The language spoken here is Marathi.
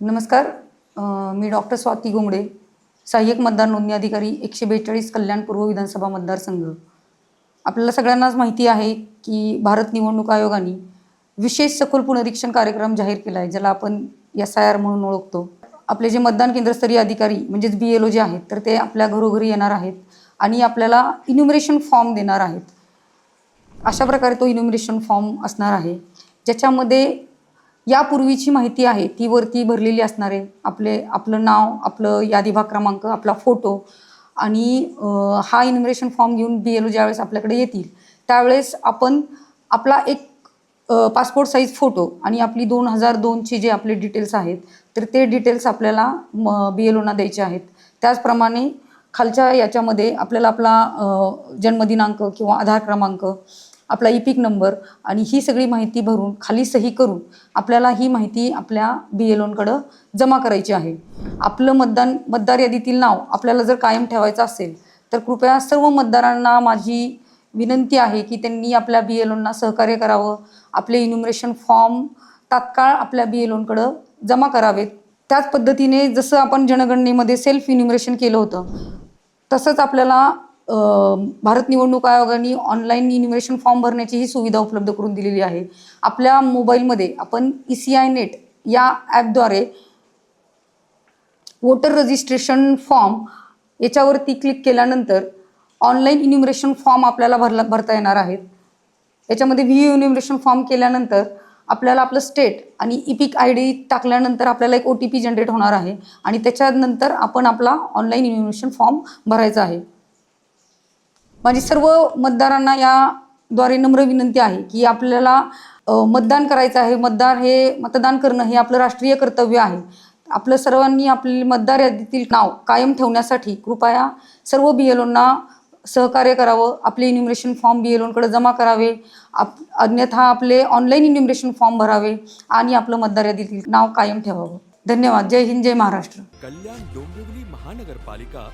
नमस्कार. मी डॉक्टर स्वाती गुंगडे, सहाय्यक मतदार नोंदणी अधिकारी 142 कल्याण पूर्व विधानसभा मतदारसंघ. आपल्याला सगळ्यांनाच माहिती आहे की भारत निवडणूक आयोगाने विशेष सखोल पुनरीक्षण कार्यक्रम जाहीर केला आहे, ज्याला आपण SIR म्हणून ओळखतो. आपले जे मतदान केंद्रस्तरीय अधिकारी म्हणजेच BLO जे आहेत, तर ते आपल्या घरोघरी येणार आहेत आणि आपल्याला इन्युमरेशन फॉर्म देणार आहेत. अशा प्रकारे तो इन्युमरेशन फॉर्म असणार आहे, ज्याच्यामध्ये यापूर्वीची माहिती आहे ती वरती भरलेली असणार आहे. आपलं नाव, आपलं यादी भाग क्रमांक, आपला फोटो आणि हा इन्युमरेशन फॉर्म घेऊन BLO ज्यावेळेस आपल्याकडे येतील त्यावेळेस आपण आपला एक पासपोर्ट साईज फोटो आणि आपली 2002ची जे आपले डिटेल्स आहेत, तर ते डिटेल्स आपल्याला BLOना द्यायचे आहेत. त्याचप्रमाणे खालच्या याच्यामध्ये आपल्याला आपला जन्मदिनांक किंवा आधार क्रमांक, आपला EPIC नंबर आणि ही सगळी माहिती भरून खाली सही करून आपल्याला ही माहिती आपल्या BLOंकडं जमा करायची आहे. आपलं मतदार यादीतील नाव आपल्याला जर कायम ठेवायचं असेल तर कृपया सर्व मतदारांना माझी विनंती आहे की त्यांनी आपल्या BLOंना सहकार्य करावं. आपले इन्युमरेशन फॉर्म तात्काळ आपल्या BLOंकडं जमा करावेत. त्याच पद्धतीने जसं आपण जनगणनेमध्ये सेल्फ इन्युमरेशन केलं होतं, तसंच आपल्याला भारत निवडणूक आयोगाने ऑनलाईन इन्युमरेशन फॉर्म भरण्याची ही सुविधा उपलब्ध करून दिलेली आहे. आपल्या मोबाईलमध्ये आपण ECI नेट या ॲपद्वारे वोटर रजिस्ट्रेशन फॉर्म याच्यावरती क्लिक केल्यानंतर ऑनलाईन इन्युमरेशन फॉर्म आपल्याला भरता येणार आहेत. याच्यामध्ये VU इन्युमरेशन फॉर्म केल्यानंतर आपल्याला आपलं स्टेट आणि EPIC ID टाकल्यानंतर आपल्याला एक OTP जनरेट होणार आहे आणि त्याच्यानंतर आपण आपला ऑनलाईन इन्युमरेशन फॉर्म भरायचा आहे. माझी सर्व मतदारांना याद्वारे नम्र विनंती आहे की आपल्याला मतदान करायचं आहे. मतदान करणं हे आपलं राष्ट्रीय कर्तव्य आहे. आपलं सर्वांनी आपली मतदार यादीतील नाव कायम ठेवण्यासाठी कृपया सर्व BLOंना सहकार्य करावं. आपले इन्युमरेशन फॉर्म BLOंकडे जमा करावे, अन्यथा आपले ऑनलाईन इन्युमरेशन फॉर्म भरावे आणि आपलं मतदार यादीतील नाव कायम ठेवावं. धन्यवाद. जय हिंद, जय महाराष्ट्र. कल्याण डोंबिवली महानगरपालिका